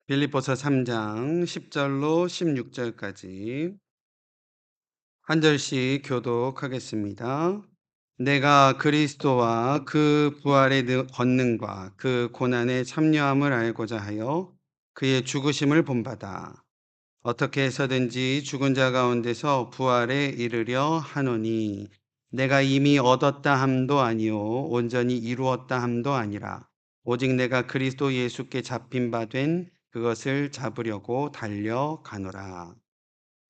빌립보서 3장 10 절로 16 절까지 한 절씩 교독하겠습니다. 내가 그리스도와 그 부활의 권능과 그 고난의 참여함을 알고자 하여 그의 죽으심을 본받아 어떻게 해서든지 죽은 자 가운데서 부활에 이르려 하노니 내가 이미 얻었다 함도 아니요 온전히 이루었다 함도 아니라 오직 내가 그리스도 예수께 잡힌 바 된 그것을 잡으려고 달려가노라.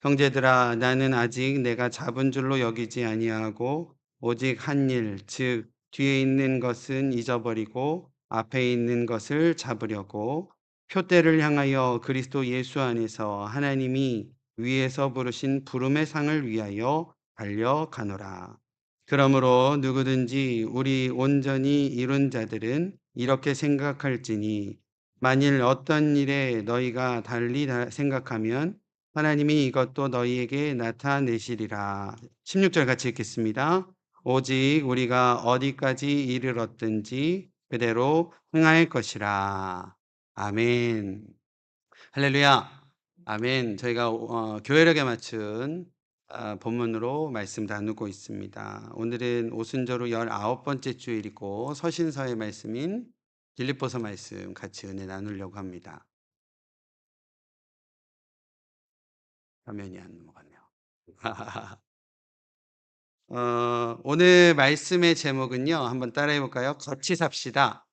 형제들아, 나는 아직 내가 잡은 줄로 여기지 아니하고 오직 한 일, 즉 뒤에 있는 것은 잊어버리고 앞에 있는 것을 잡으려고 표대를 향하여 그리스도 예수 안에서 하나님이 위에서 부르신 부름의 상을 위하여 달려가노라. 그러므로 누구든지 우리 온전히 이룬 자들은 이렇게 생각할지니 만일 어떤 일에 너희가 달리 생각하면 하나님이 이것도 너희에게 나타내시리라. 16절 같이 읽겠습니다. 오직 우리가 어디까지 이르렀든지 그대로 행할 것이라. 아멘. 할렐루야. 아멘. 저희가 교회력에 맞춘 본문으로 말씀 나누고 있습니다. 오늘은 오순절 후 19번째 주일이고 서신서의 말씀인 빌립보서 말씀 같이 은혜 나누려고 합니다. 화면이 안 넘어갔네요. 오늘 말씀의 제목은요. 한번 따라해 볼까요? 같이 삽시다.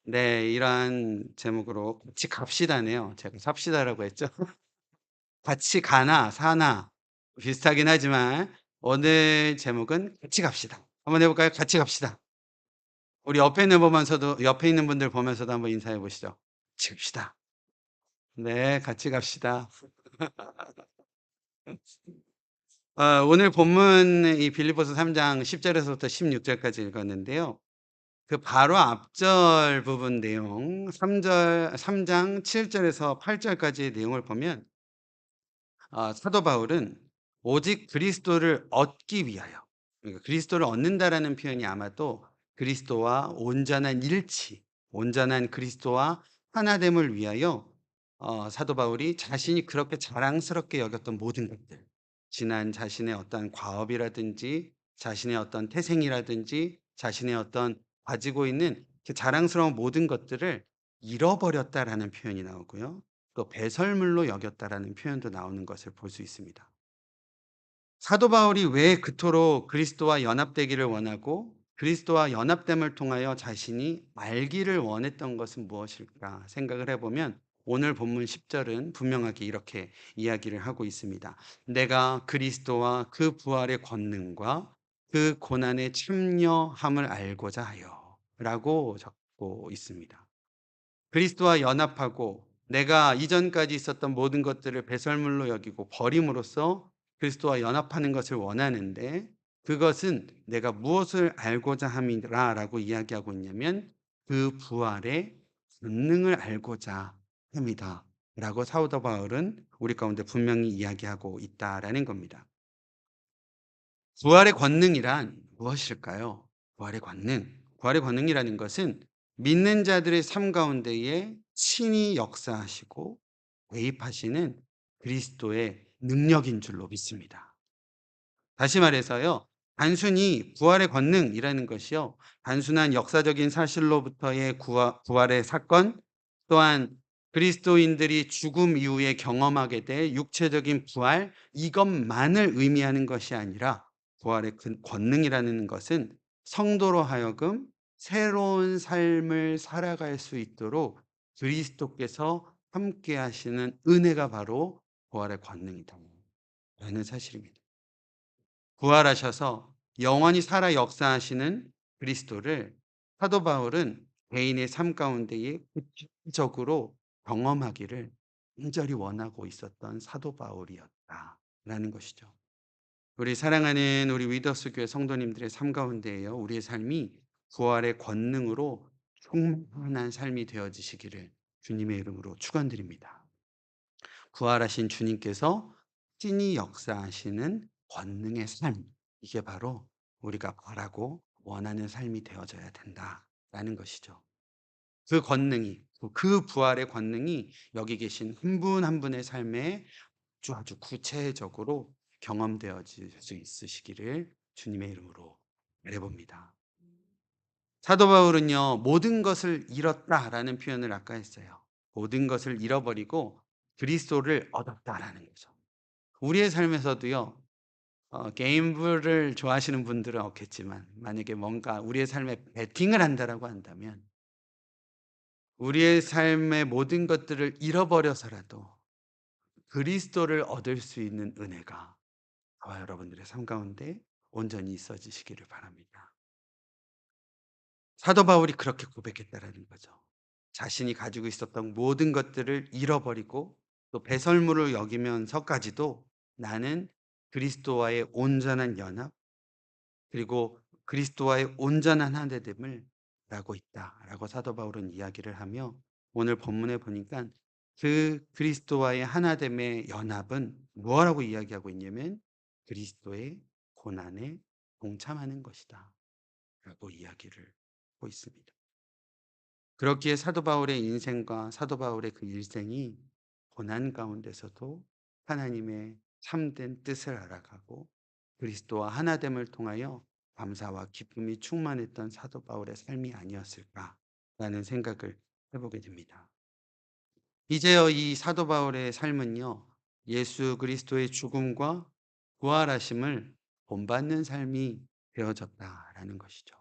네, 이러한 제목으로 같이 갑시다네요. 제가 삽시다라고 했죠. 같이 가나 사나 비슷하긴 하지만 오늘 제목은 같이 갑시다. 한번 해 볼까요? 같이 갑시다. 우리 옆에 있는 분들 보면서도 한번 인사해 보시죠. 같이 갑시다. 네, 같이 갑시다. 오늘 본문 이 빌립보서 3장 10 절에서부터 16 절까지 읽었는데요. 그 바로 앞절 부분 내용 3장 7 절에서 8 절까지의 내용을 보면 사도 바울은 오직 그리스도를 얻기 위하여, 그러니까 그리스도를 얻는다라는 표현이 아마도 그리스도와 온전한 일치, 온전한 그리스도와 하나됨을 위하여 사도 바울이 자신이 그렇게 자랑스럽게 여겼던 모든 것들, 지난 자신의 어떤 과업이라든지 자신의 어떤 태생이라든지 자신의 어떤 가지고 있는 그 자랑스러운 모든 것들을 잃어버렸다라는 표현이 나오고요. 또 배설물로 여겼다라는 표현도 나오는 것을 볼 수 있습니다. 사도 바울이 왜 그토록 그리스도와 연합되기를 원하고 그리스도와 연합됨을 통하여 자신이 알기를 원했던 것은 무엇일까 생각을 해보면 오늘 본문 10절은 분명하게 이렇게 이야기를 하고 있습니다. 내가 그리스도와 그 부활의 권능과 그 고난의 참여함을 알고자 하여 라고 적고 있습니다. 그리스도와 연합하고 내가 이전까지 있었던 모든 것들을 배설물로 여기고 버림으로써 그리스도와 연합하는 것을 원하는데 그것은 내가 무엇을 알고자 함이라라고 이야기하고 있냐면 그 부활의 권능을 알고자 합니다. 라고 사도 바울은 우리 가운데 분명히 이야기하고 있다라는 겁니다. 부활의 권능이란 무엇일까요? 부활의 권능. 부활의 권능이라는 것은 믿는 자들의 삶 가운데에 친히 역사하시고 개입하시는 그리스도의 능력인 줄로 믿습니다. 다시 말해서요. 단순히 부활의 권능이라는 것이요. 단순한 역사적인 사실로부터의 부활의 사건 또한 그리스도인들이 죽음 이후에 경험하게 될 육체적인 부활 이것만을 의미하는 것이 아니라 부활의 권능이라는 것은 성도로 하여금 새로운 삶을 살아갈 수 있도록 그리스도께서 함께 하시는 은혜가 바로 부활의 권능이다 라는 사실입니다. 부활하셔서 영원히 살아 역사하시는 그리스도를 사도 바울은 개인의 삶 가운데에 구체적으로 경험하기를 간절히 원하고 있었던 사도 바울이었다라는 것이죠. 우리 사랑하는 우리 위더스 교회 성도님들의 삶 가운데에요. 우리의 삶이 부활의 권능으로 충만한 삶이 되어지시기를 주님의 이름으로 축원드립니다. 부활하신 주님께서 찐히 역사하시는 권능의 삶, 이게 바로 우리가 바라고 원하는 삶이 되어져야 된다라는 것이죠. 그 권능이 그 부활의 권능이 여기 계신 한 분 한 분의 삶에 아주 구체적으로 경험되어질 수 있으시기를 주님의 이름으로 바래 봅니다. 사도 바울은요, "모든 것을 잃었다."라는 표현을 아까 했어요. 모든 것을 잃어버리고 그리스도를 얻었다라는 거죠. 우리의 삶에서도요, 게임을 좋아하시는 분들은 없겠지만 만약에 뭔가 우리의 삶에 베팅을 한다라고 한다면 우리의 삶의 모든 것들을 잃어버려서라도 그리스도를 얻을 수 있는 은혜가 저와 여러분들의 삶 가운데 온전히 있어지시기를 바랍니다. 사도 바울이 그렇게 고백했다라는 거죠. 자신이 가지고 있었던 모든 것들을 잃어버리고 또 배설물을 여기면서까지도 나는 그리스도와의 온전한 연합 그리고 그리스도와의 온전한 하나됨을 라고 있다라고 사도 바울은 이야기를 하며 오늘 본문에 보니까 그 그리스도와의 하나됨의 연합은 뭐라고 이야기하고 있냐면 그리스도의 고난에 동참하는 것이다 라고 이야기를 하고 있습니다. 그렇기에 사도 바울의 인생과 사도 바울의 그 일생이 고난 가운데서도 하나님의 참된 뜻을 알아가고 그리스도와 하나됨을 통하여 감사와 기쁨이 충만했던 사도 바울의 삶이 아니었을까라는 생각을 해보게 됩니다. 이제요, 이 사도 바울의 삶은요, 예수 그리스도의 죽음과 부활하심을 본받는 삶이 되어졌다라는 것이죠.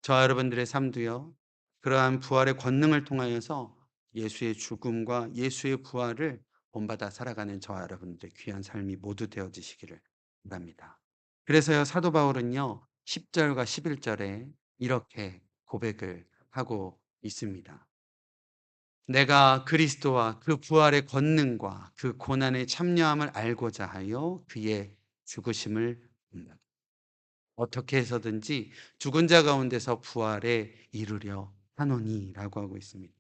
저와 여러분들의 삶도요, 그러한 부활의 권능을 통하여서 예수의 죽음과 예수의 부활을 본받아 살아가는 저와 여러분들의 귀한 삶이 모두 되어지시기를 바랍니다. 그래서요, 사도 바울은요, 10절과 11절에 이렇게 고백을 하고 있습니다. 내가 그리스도와 그 부활의 권능과 그 고난의 참여함을 알고자 하여 그의 죽으심을 본다. 어떻게 해서든지 죽은 자 가운데서 부활에 이르려 하노니라고 하고 있습니다.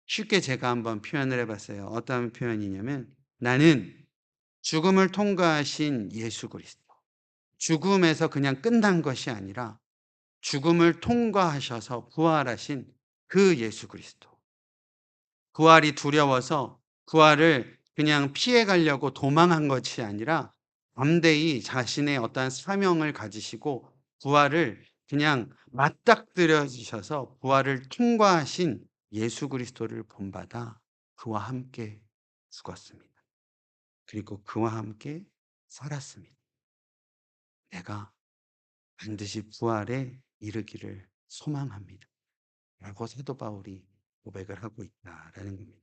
쉽게 제가 한번 표현을 해봤어요. 어떤 표현이냐면 나는 죽음을 통과하신 예수 그리스도. 죽음에서 그냥 끝난 것이 아니라 죽음을 통과하셔서 부활하신 그 예수 그리스도. 부활이 두려워서 부활을 그냥 피해 가려고 도망한 것이 아니라 담대히 자신의 어떠한 사명을 가지시고 부활을 그냥 맞닥뜨려지셔서 부활을 통과하신 예수 그리스도를 본받아 그와 함께 죽었습니다. 그리고 그와 함께 살았습니다. 내가 반드시 부활에 이르기를 소망합니다. 라고 사도 바울이 고백을 하고 있다라는 겁니다.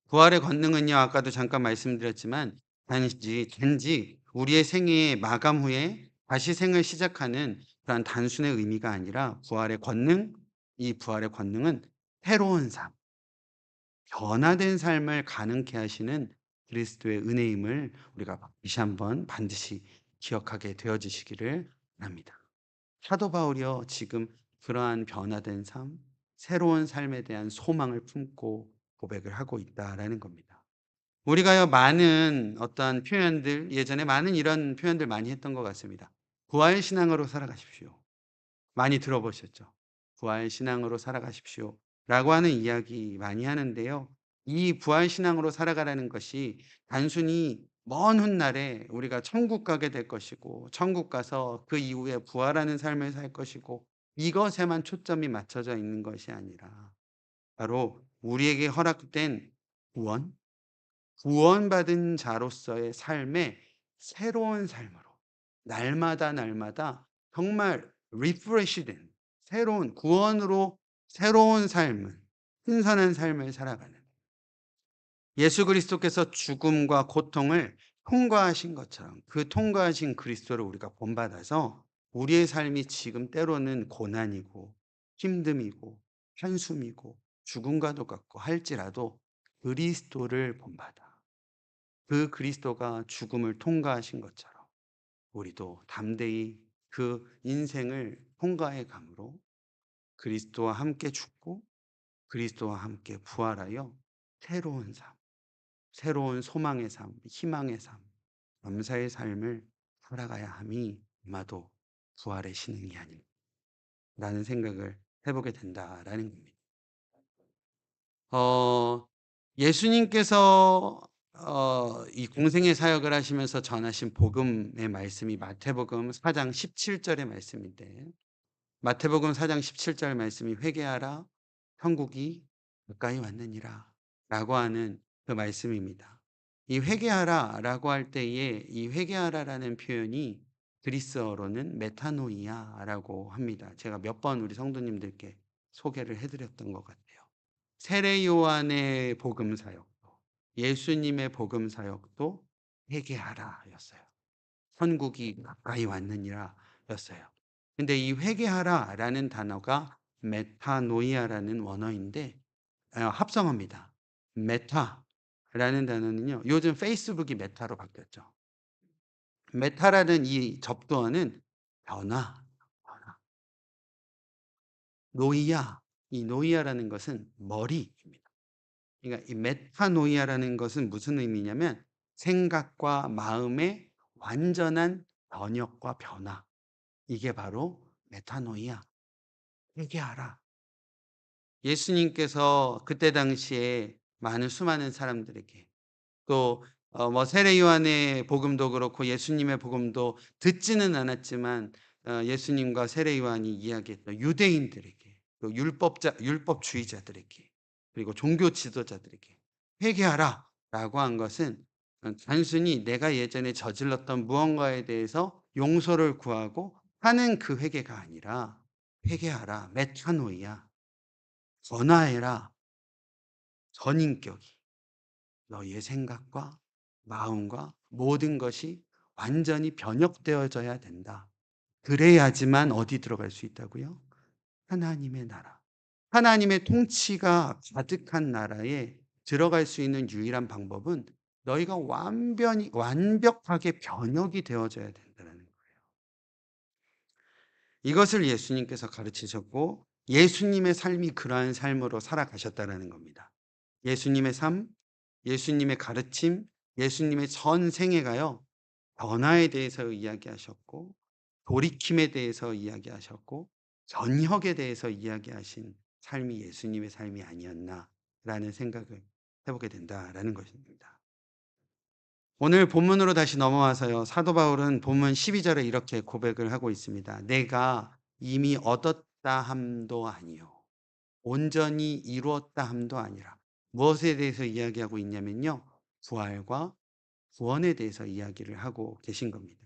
부활의 권능은요, 아까도 잠깐 말씀드렸지만, 단지 우리의 생애의 마감 후에 다시 생을 시작하는 그런 단순의 의미가 아니라 부활의 권능, 이 부활의 권능은 새로운 삶, 변화된 삶을 가능케 하시는 그리스도의 은혜임을 우리가 다시 한번 반드시 기억하게 되어지시기를 바랍니다. 사도 바울이요, 지금 그러한 변화된 삶, 새로운 삶에 대한 소망을 품고 고백을 하고 있다라는 겁니다. 우리가요, 많은 어떠한 표현들, 예전에 많은 이런 표현들 많이 했던 것 같습니다. 부활 신앙으로 살아가십시오. 많이 들어보셨죠? 부활 신앙으로 살아가십시오. 라고 하는 이야기 많이 하는데요. 이 부활 신앙으로 살아가라는 것이 단순히 먼 훗날에 우리가 천국 가게 될 것이고, 천국 가서 그 이후에 부활하는 삶을 살 것이고, 이것에만 초점이 맞춰져 있는 것이 아니라, 바로 우리에게 허락된 구원, 구원받은 자로서의 삶의 새로운 삶으로 날마다 정말 리프레시된 새로운 구원으로 새로운 삶을 신선한 삶을 살아가는 예수 그리스도께서 죽음과 고통을 통과하신 것처럼 그 통과하신 그리스도를 우리가 본받아서 우리의 삶이 지금 때로는 고난이고 힘듦이고 한숨이고 죽음과도 같고 할지라도 그리스도를 본받아 그 그리스도가 죽음을 통과하신 것처럼 우리도 담대히 그 인생을 통과해 감으로 그리스도와 함께 죽고 그리스도와 함께 부활하여 새로운 삶, 새로운 소망의 삶, 희망의 삶, 감사의 삶을 살아가야 함이 아마도 부활의 신앙이 아닐까라는 생각을 해보게 된다라는 겁니다. 어 예수님께서 이 공생의 사역을 하시면서 전하신 복음의 말씀이 마태복음 4장 17 절의 말씀인데, 마태복음 4장 17절 말씀이 "회개하라 천국이 가까이 왔느니라." 라고 하는 그 말씀입니다. 이 "회개하라"라고 할 때에 이 "회개하라"라는 표현이 그리스어로는 메타노이아라고 합니다. 제가 몇 번 우리 성도님들께 소개를 해 드렸던 것 같아요. 세례 요한의 복음 사역도, 예수님의 복음 사역도 "회개하라"였어요. "천국이 가까이 왔느니라" 였어요. 근데 이 "회개하라"라는 단어가 메타노이아라는 원어인데 합성어입니다. 메타라는 단어는요, 요즘 페이스북이 메타로 바뀌었죠. 메타라는 이 접두어는 변화, 노이아, 이 노이아라는 것은 머리입니다. 그러니까 이 메타노이아라는 것은 무슨 의미냐면 생각과 마음의 완전한 번역과 변화. 이게 바로 메타노이아, 회개하라. 예수님께서 그때 당시에 수많은 사람들에게, 또 뭐 세례 요한의 복음도 그렇고 예수님의 복음도 듣지는 않았지만 예수님과 세례 요한이 이야기했던 유대인들에게, 또 율법주의자들에게, 그리고 종교 지도자들에게 회개하라라고 한 것은 단순히 내가 예전에 저질렀던 무언가에 대해서 용서를 구하고 하는 그 회개가 아니라, 회개하라, 메타노이아, 전화해라, 전인격이 너희의 생각과 마음과 모든 것이 완전히 변혁되어져야 된다. 그래야지만 어디 들어갈 수 있다고요? 하나님의 나라. 하나님의 통치가 가득한 나라에 들어갈 수 있는 유일한 방법은 너희가 완벽하게 변혁이 되어져야 된다는 거예요. 이것을 예수님께서 가르치셨고 예수님의 삶이 그러한 삶으로 살아가셨다라는 겁니다. 예수님의 삶, 예수님의 가르침, 예수님의 전 생애가요, 변화에 대해서 이야기하셨고 돌이킴에 대해서 이야기하셨고 전혁에 대해서 이야기하신 삶이 예수님의 삶이 아니었나라는 생각을 해 보게 된다라는 것입니다. 오늘 본문으로 다시 넘어와서요, 사도 바울은 본문 12 절에 이렇게 고백을 하고 있습니다. "내가 이미 얻었다 함도 아니요 온전히 이루었다 함도 아니라." 무엇에 대해서 이야기하고 있냐면요, 부활과 구원에 대해서 이야기를 하고 계신 겁니다.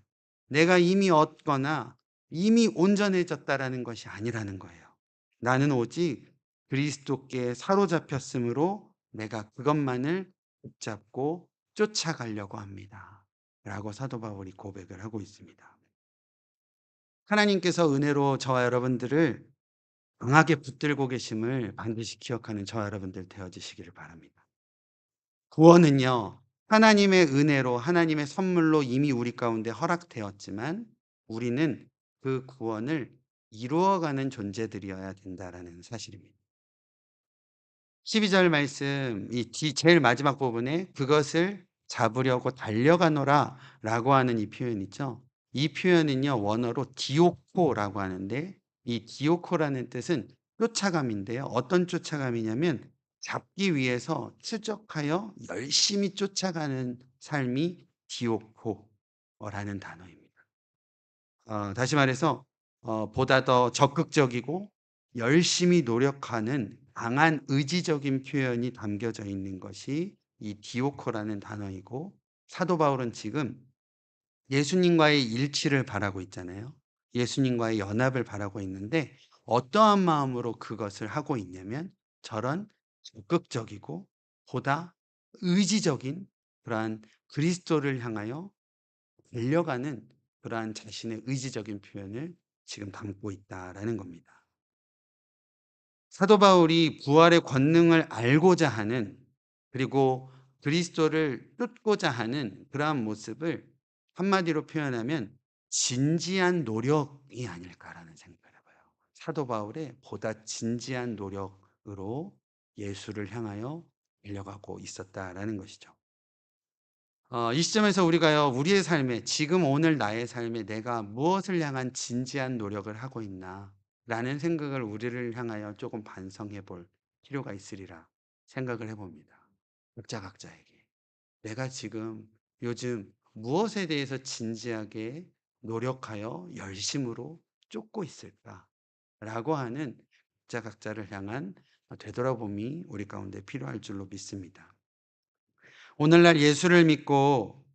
내가 이미 얻거나 이미 온전해졌다라는 것이 아니라는 거예요. 나는 오직 그리스도께 사로잡혔으므로 내가 그것만을 붙잡고 쫓아가려고 합니다. 라고 사도 바울이 고백을 하고 있습니다. 하나님께서 은혜로 저와 여러분들을 강하게 붙들고 계심을 반드시 기억하는 저와 여러분들 되어지시기를 바랍니다. 구원은요, 하나님의 은혜로, 하나님의 선물로 이미 우리 가운데 허락되었지만 우리는 그 구원을 이루어가는 존재들이어야 된다라는 사실입니다. 12절 말씀, 제일 마지막 부분에 "그것을 잡으려고 달려가노라" 라고 하는 이 표현 있죠. 이 표현은요, 원어로 디오코라고 하는데, 이 디오코라는 뜻은 쫓아감인데요. 어떤 쫓아감이냐면 잡기 위해서 추적하여 열심히 쫓아가는 삶이 디오코라는 단어입니다. 다시 말해서 보다 더 적극적이고 열심히 노력하는 강한 의지적인 표현이 담겨져 있는 것이 이 디오코라는 단어이고, 사도 바울은 지금 예수님과의 일치를 바라고 있잖아요. 예수님과의 연합을 바라고 있는데 어떠한 마음으로 그것을 하고 있냐면 저런 적극적이고 보다 의지적인 그러한 그리스도를 향하여 달려가는 그러한 자신의 의지적인 표현을 지금 담고 있다라는 겁니다. 사도 바울이 부활의 권능을 알고자 하는, 그리고 그리스도를 쫓고자 하는 그러한 모습을 한마디로 표현하면 진지한 노력이 아닐까라는 생각을 해 봐요. 사도 바울의 보다 진지한 노력으로 예수를 향하여 달려가고 있었다라는 것이죠. 이 시점에서 우리가요, 우리의 삶에, 지금 오늘 나의 삶에 내가 무엇을 향한 진지한 노력을 하고 있나 라는 생각을 우리를 향하여 조금 반성해 볼 필요가 있으리라 생각을 해 봅니다. 각자에게. 내가 지금 요즘 무엇에 대해서 진지하게 노력하여 열심으로 쫓고 있을까라고 하는 각자를 향한 되돌아봄이 우리 가운데 필요할 줄로 믿습니다. 오늘날 예수를 믿고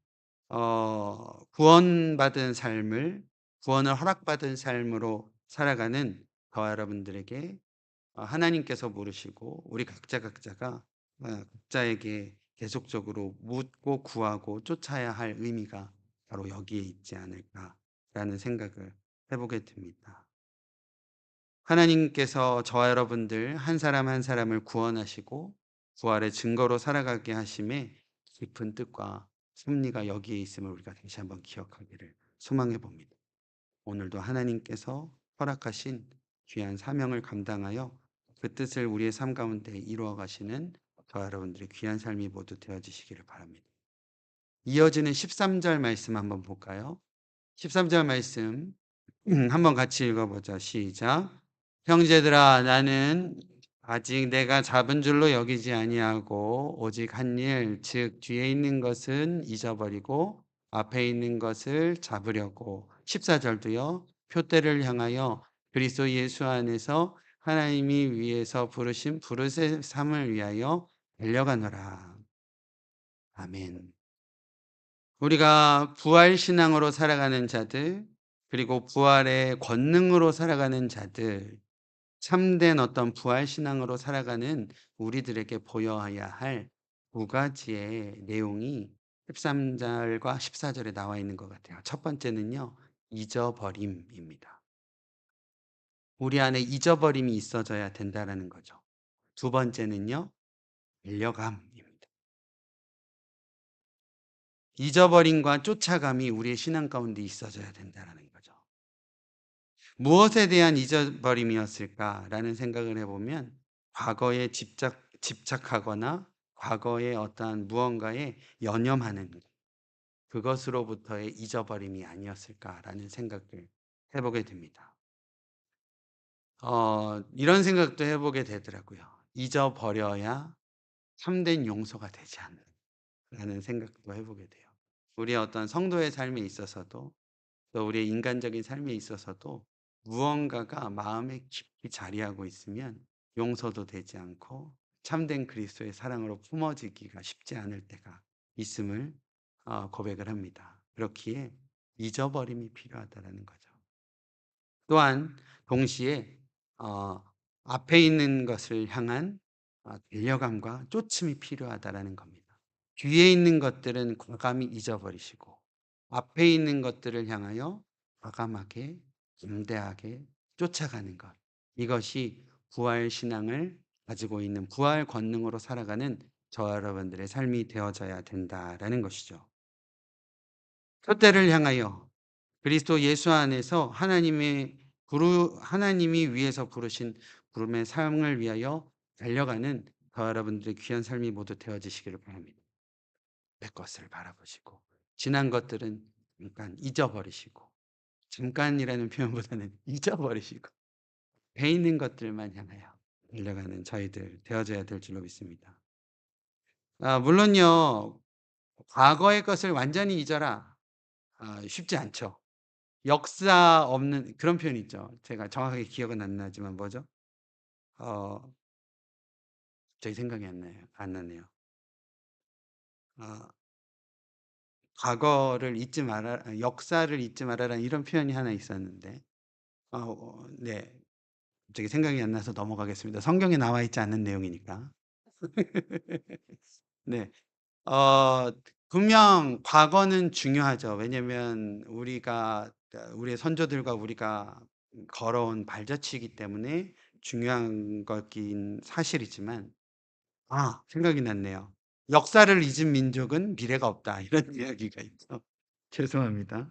구원받은 삶을 구원을 허락받은 삶으로 살아가는 저와 여러분들에게 하나님께서 물으시고 우리 각자가 각자에게 계속적으로 묻고 구하고 쫓아야 할 의미가 바로 여기에 있지 않을까라는 생각을 해 보게 됩니다. 하나님께서 저와 여러분들 한 사람 한 사람을 구원하시고 부활의 증거로 살아가게 하심에 깊은 뜻과 섭리가 여기에 있음을 우리가 다시 한번 기억하기를 소망해 봅니다. 오늘도 하나님께서 허락하신 귀한 사명을 감당하여 그 뜻을 우리의 삶 가운데 이루어 가시는 저와 여러분들의 귀한 삶이 모두 되어지시기를 바랍니다. 이어지는 13절 말씀 한번 볼까요? 13절 말씀 한번 같이 읽어보자. 시작. 형제들아 나는 아직 내가 잡은 줄로 여기지 아니하고 오직 한 일, 즉 뒤에 있는 것은 잊어버리고 앞에 있는 것을 잡으려고 14절도요. 표대를 향하여 그리스도 예수 안에서 하나님이 위에서 부르신 부르의 삶을 위하여 달려가노라. 아멘. 우리가 부활 신앙으로 살아가는 자들, 그리고 부활의 권능으로 살아가는 자들, 참된 어떤 부활 신앙으로 살아가는 우리들에게 보여야 할 두 가지의 내용이 13절과 14절에 나와 있는 것 같아요. 첫 번째는요, 잊어버림입니다. 우리 안에 잊어버림이 있어져야 된다라는 거죠. 두 번째는요, 달려감입니다. 잊어버림과 쫓아감이 우리의 신앙 가운데 있어져야 된다라는 거죠. 무엇에 대한 잊어버림이었을까라는 생각을 해보면 과거에 집착하거나 과거에 어떠한 무언가에 연연하는 그것으로부터의 잊어버림이 아니었을까라는 생각을 해보게 됩니다. 이런 생각도 해보게 되더라고요. 잊어버려야 참된 용서가 되지 않나라는 생각도 해보게 돼요. 우리의 어떤 성도의 삶에 있어서도 또 우리의 인간적인 삶에 있어서도 무언가가 마음에 깊이 자리하고 있으면 용서도 되지 않고 참된 그리스도의 사랑으로 품어지기가 쉽지 않을 때가 있음을 고백을 합니다. 그렇기에 잊어버림이 필요하다는 거죠. 또한 동시에 어, 앞에 있는 것을 향한 달려감과 쫓음이 필요하다는 겁니다. 뒤에 있는 것들은 과감히 잊어버리시고 앞에 있는 것들을 향하여 과감하게 담대하게 쫓아가는 것. 이것이 부활 신앙을 가지고 있는 부활 권능으로 살아가는 저와 여러분들의 삶이 되어져야 된다라는 것이죠. 표대를 향하여 그리스도 예수 안에서 하나님이 위에서 부르신 부름의 삶을 위하여 달려가는 저와 여러분들의 귀한 삶이 모두 되어지시기를 바랍니다. 내 것을 바라보시고 지난 것들은 잠깐 잊어버리시고 잠깐이라는 표현보다는 잊어버리시고 배 있는 것들만 향하여 달려가는 저희들 되어져야 될 줄로 믿습니다. 물론요 과거의 것을 완전히 잊어라 쉽지 않죠. 역사 없는 그런 표현이 있죠. 제가 정확하게 기억은 안 나지만 뭐죠? 어 갑자기 생각이 안 나네요. 어 과거를 잊지 마라 역사를 잊지 말아라는 이런 표현이 하나 있었는데 네. 갑자기 생각이 안 나서 넘어가겠습니다. 성경에 나와 있지 않는 내용이니까. 네. 어 분명 과거는 중요하죠. 왜냐면 우리의 선조들과 우리가 걸어온 발자취이기 때문에 중요한 것긴 사실이지만 생각이 났네요. "역사를 잊은 민족은 미래가 없다." 이런 이야기가 있죠. 죄송합니다.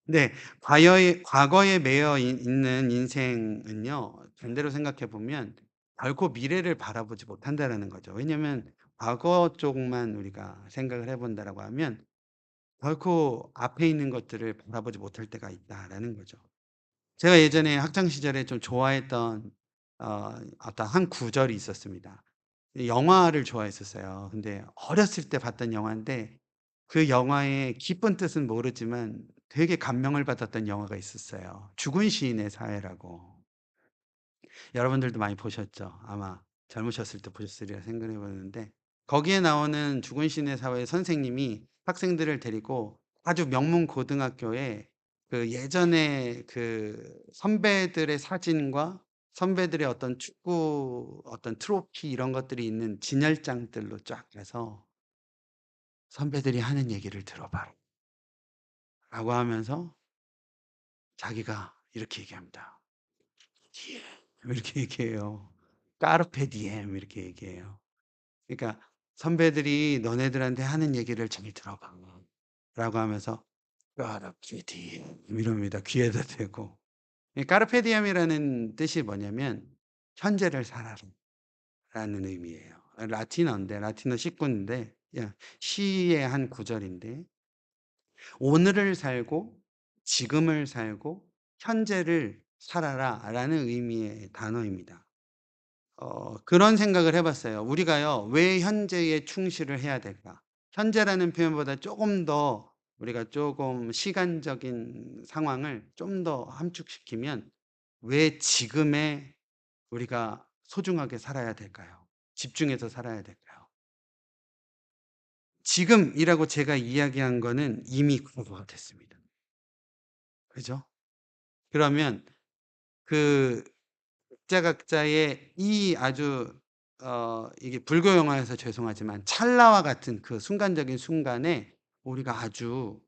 네. 과거에 매여 있는 인생은요. 반대로 생각해 보면 결코 미래를 바라보지 못한다라는 거죠. 왜냐하면 과거 쪽만 우리가 생각을 해 본다라고 하면 결코 앞에 있는 것들을 바라보지 못할 때가 있다라는 거죠. 제가 예전에 학창 시절에 좀 좋아했던 어떤 한 구절이 있었습니다. 영화를 좋아했었어요. 근데 어렸을 때 봤던 영화인데 그 영화의 깊은 뜻은 모르지만 되게 감명을 받았던 영화가 있었어요. 죽은 시인의 사회라고. 여러분들도 많이 보셨죠? 아마 젊으셨을 때 보셨으리라 생각해 보는데 거기에 나오는 죽은 시인의 사회 선생님이 학생들을 데리고 아주 명문 고등학교에 그 예전에 그 선배들의 사진과 선배들의 어떤 축구 어떤 트로피 이런 것들이 있는 진열장들로 쫙 해서 "선배들이 하는 얘기를 들어봐라."라고 하면서 자기가 이렇게 얘기합니다. "디엠." 이렇게 얘기해요. "까르페 디엠." 이렇게 얘기해요. 그러니까 "선배들이 너네들한테 하는 얘기를 잘 들어봐."라고 하면서 "까르페 디엠." 이럽니다. 귀에다 대고. 이 까르페 디엠이라는 뜻이 뭐냐면 "현재를 살아라."라는 의미예요. 라틴어인데 라틴어 식구인데 시의 한 구절인데 "오늘을 살고 지금을 살고 현재를 살아라."라는 의미의 단어입니다. 그런 생각을 해 봤어요. 우리가요 왜 현재에 충실을 해야 될까? 현재라는 표현보다 쪼금 더 우리가 쪼금 시간적인 상황을 좀 더 함축시키면 왜 지금에 우리가 소중하게 살아야 될까요? 집중해서 살아야 될까요? 지금이라고 제가 이야기한 거는 이미 과거가 됐습니다. 그죠? 그러면 그 각자의 이 아주 이게 불교 영화여서 죄송하지만 찰나와 같은 그 순간적인 순간에 우리가 아주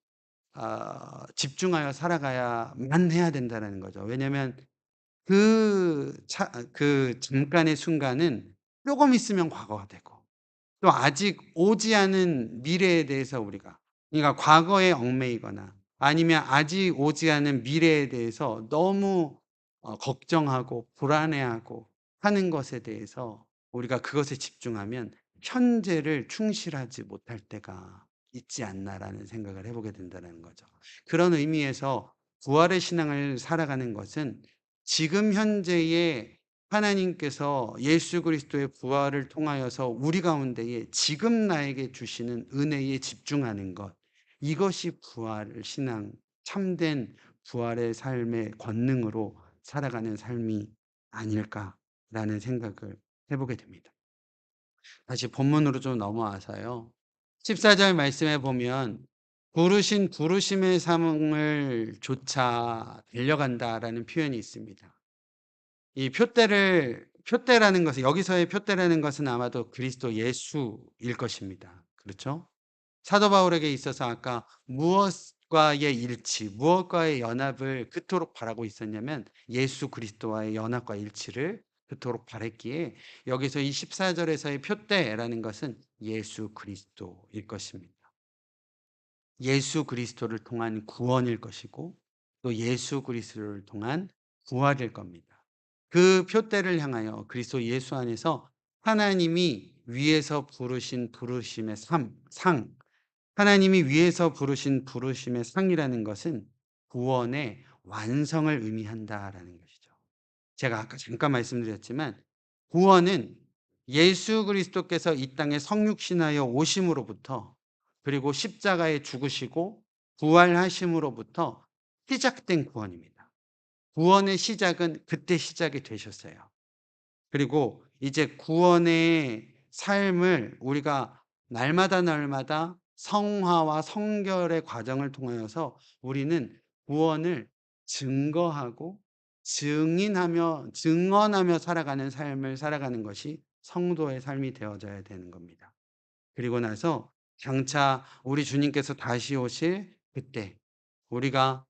집중하여 살아가야만 해야 된다라는 거죠. 왜냐면 그 잠깐의 순간은 쪼금 있으면 과거가 되고 또 아직 오지 않은 미래에 대해서 우리가 그러니까 과거에 얽매이거나 아니면 아직 오지 않은 미래에 대해서 너무 걱정하고 불안해하고 하는 것에 대해서 우리가 그것에 집중하면 '현재를 충실하지 못할 때가 있지 않나.'라는 생각을 해 보게 된다는 거죠. 그런 의미에서 부활의 신앙을 살아가는 것은 지금 현재의 하나님께서 예수 그리스도의 부활을 통하여서 우리 가운데에 지금 나에게 주시는 은혜에 집중하는 것. 이것이 부활 신앙, 참된 부활의 삶의 권능으로 살아가는 삶이 아닐까라는 생각을 해 보게 됩니다. 다시 본문으로 좀 넘어와서요. 14절 말씀에 보면 "부르신 부르심의 사명을 조차 달려간다."라는 표현이 있습니다. 이 표대라는 것은 여기서의 표대라는 것은 아마도 그리스도 예수일 것입니다. 그렇죠? 사도 바울에게 있어서 아까 무엇과의 일치, 무엇과의 연합을 그토록 바라고 있었냐면 예수 그리스도와의 연합과 일치를 그토록 바랐기에 여기서 이 14절에서의 표대라는 것은 예수 그리스도일 것입니다. 예수 그리스도를 통한 구원일 것이고 또 예수 그리스도를 통한 부활일 겁니다. 그 표대를 향하여 그리스도 예수 안에서 하나님이 위에서 부르신 부르심의 상, 하나님이 위에서 부르신 부르심의 상이라는 것은 구원의 완성을 의미한다라는 것이죠. 제가 아까 잠깐 말씀드렸지만 구원은 예수 그리스도께서 이 땅에 성육신하여 오심으로부터 그리고 십자가에 죽으시고 부활하심으로부터 시작된 구원입니다. 구원의 시작은 그때 시작이 되셨어요. 그리고 이제 구원의 삶을 우리가 날마다 날마다 성화와 성결의 과정을 통하여서 우리는 구원을 증거하고 증인하며 증언하며 살아가는 삶을 살아가는 것이 성도의 삶이 되어져야 되는 겁니다. 그리고 나서 장차 우리 주님께서 다시 오실 그때 우리가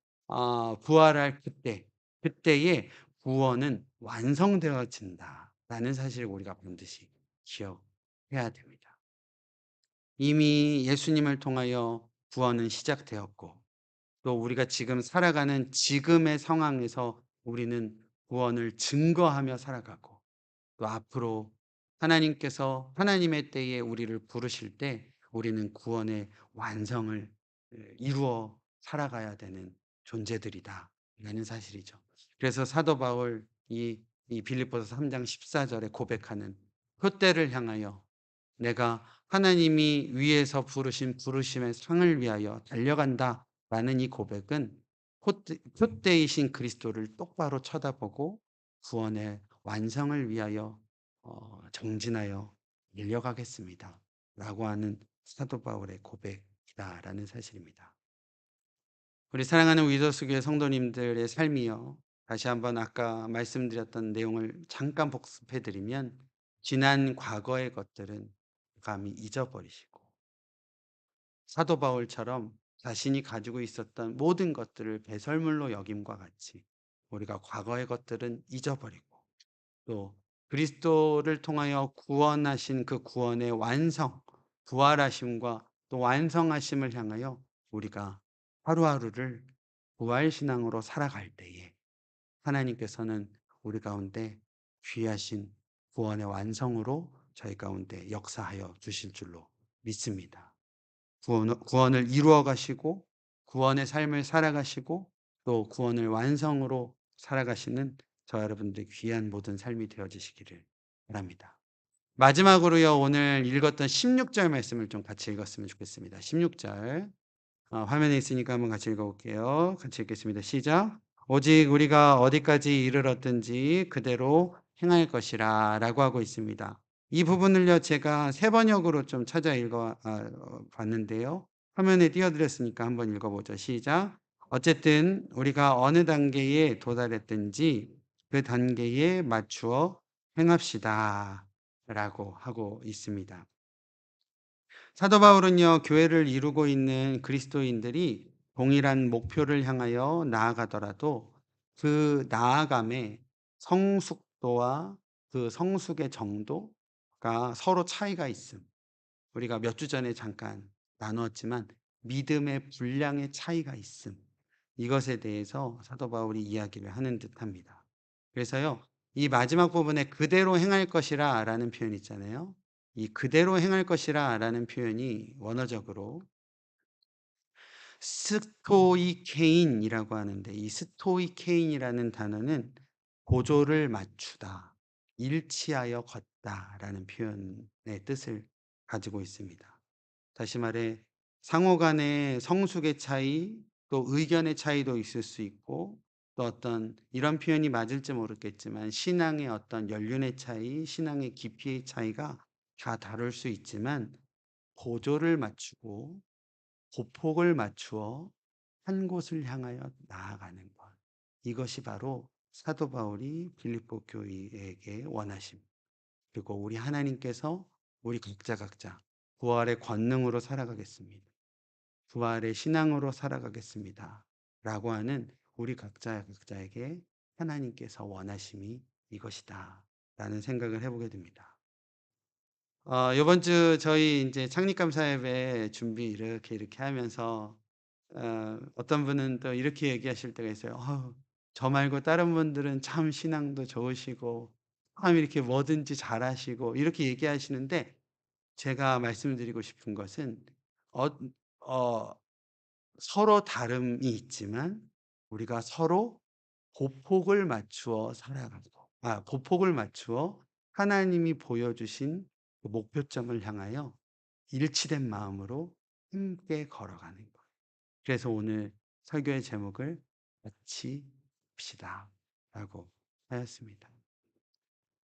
부활할 그때에 구원은 완성되어진다라는 사실을 우리가 반드시 기억해야 됩니다. 이미 예수님을 통하여 구원은 시작되었고 또 우리가 지금 살아가는 지금의 상황에서 우리는 구원을 증거하며 살아가고 또 앞으로 하나님께서 하나님의 때에 우리를 부르실 때 우리는 구원의 완성을 이루어 살아가야 되는 존재들이다라는 사실이죠. 그래서 사도 바울 이 빌립보서 3장 14절에 고백하는 표대를 향하여 내가 하나님이 위에서 부르신 부르심의 상을 위하여 달려간다라는 이 고백은 표대이신 그리스도를 똑바로 쳐다보고 구원의 완성을 위하여 정진하여 밀려가겠습니다. 라고 하는 사도 바울의 고백이다라는 사실입니다. 우리 사랑하는 위더스 교회 성도님들의 삶이요. 다시 한번 아까 말씀드렸던 내용을 잠깐 복습해 드리면 지난 과거의 것들은 감히 잊어버리시고 사도 바울처럼 자신이 가지고 있었던 모든 것들을 배설물로 여김과 같이 우리가 과거의 것들은 잊어버리고 또 그리스도를 통하여 구원하신 그 구원의 완성, 부활하심과 또 완성하심을 향하여 우리가 하루하루를 부활신앙으로 살아갈 때에 하나님께서는 우리 가운데 귀하신 구원의 완성으로 저희 가운데 역사하여 주실 줄로 믿습니다. 구원을 이루어 가시고 구원의 삶을 살아가시고 또 구원을 완성으로 살아가시는 저 여러분들의 귀한 모든 삶이 되어지시기를 바랍니다. 마지막으로요, 오늘 읽었던 16절 말씀을 좀 같이 읽었으면 좋겠습니다. 16절. 화면에 있으니까 한번 같이 읽어볼게요. 같이 읽겠습니다. 시작. 오직 우리가 어디까지 이르렀든지 그대로 행할 것이라 라고 하고 있습니다. 이 부분을요, 제가 세 번역으로 좀 찾아 봤는데요. 화면에 띄워드렸으니까 한번 읽어보죠. 시작. 어쨌든 우리가 어느 단계에 도달했든지 그 단계에 맞추어 행합시다. 라고 하고 있습니다. 사도 바울은요, 교회를 이루고 있는 그리스도인들이 동일한 목표를 향하여 나아가더라도 그 나아감의 성숙도와 그 성숙의 정도가 서로 차이가 있음. 우리가 몇 주 전에 잠깐 나누었지만 믿음의 분량의 차이가 있음. 이것에 대해서 사도 바울이 이야기를 하는 듯합니다. 그래서요, 이 마지막 부분에 그대로 행할 것이라 라는 표현 있잖아요. 이 그대로 행할 것이라 라는 표현이 원어적으로 스토이케인이라고 하는데 이 스토이케인이라는 단어는 고조를 맞추다, 일치하여 걷다라는 표현의 뜻을 가지고 있습니다. 다시 말해 상호 간의 성숙의 차이, 또 의견의 차이도 있을 수 있고 또 어떤 이런 표현이 맞을지 모르겠지만 신앙의 어떤 연륜의 차이, 신앙의 깊이의 차이가 다 다를 수 있지만 고조를 맞추고 고폭을 맞추어 한 곳을 향하여 나아가는 것. 이것이 바로 사도 바울이 빌립보 교회에게 원하심. 그리고 우리 하나님께서 우리 각자 부활의 권능으로 살아가겠습니다. 부활의 신앙으로 살아가겠습니다. 라고 하는 우리 각자에게 하나님께서 원하심이 이것이다. 라는 생각을 해보게 됩니다. 이번 주 저희 이제 창립감사 예배 준비 이렇게 하면서 어떤 분은 또 이렇게 얘기하실 때가 있어요. 저 말고 다른 분들은 참 신앙도 좋으시고 참 이렇게 뭐든지 잘하시고 이렇게 얘기하시는데 제가 말씀드리고 싶은 것은 어, 어, 서로 다름이 있지만 우리가 서로 보폭을 맞추어 살아가고 보폭을 맞추어 하나님이 보여주신 그 목표점을 향하여 일치된 마음으로 함께 걸어가는 거예요. 그래서 오늘 설교의 제목을 같이 합시다 라고 하였습니다.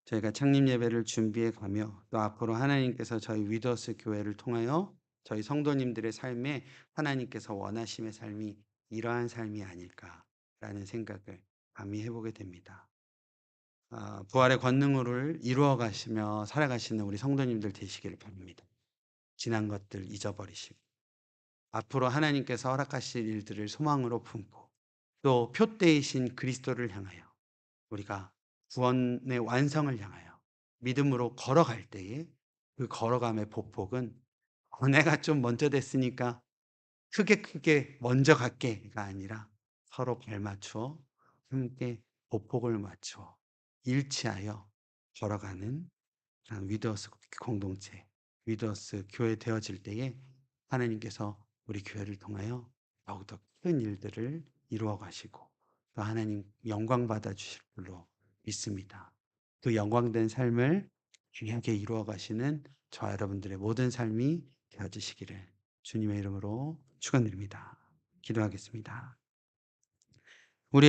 저희가 창립 예배를 준비해 가며 또 앞으로 하나님께서 저희 위더스 교회를 통하여 저희 성도님들의 삶에 하나님께서 원하심의 삶이 이러한 삶이 아닐까라는 생각을 감히 해보게 됩니다. 부활의 권능을 이루어 가시며 살아가시는 우리 성도님들 되시기를 바랍니다. 지난 것들 잊어버리시고 앞으로 하나님께서 허락하실 일들을 소망으로 품고 또 표대이신 그리스도를 향하여 우리가 구원의 완성을 향하여 믿음으로 걸어갈 때에 그 걸어감의 보폭은 내가 좀 먼저 됐으니까 크게 먼저 갈게가 아니라 서로 발맞추어 함께 보폭을 맞추어 일치하여 걸어가는 위더스 공동체, 위더스 교회 되어질 때에 하나님께서 우리 교회를 통하여 더욱더 큰 일들을 이루어 가시고 또 하나님 영광 받아 주실 줄로 믿습니다. 그 영광된 삶을 귀하게 이루어 가시는 저와 여러분들의 모든 삶이 되어지시기를 주님의 이름으로 축원드립니다. 기도하겠습니다.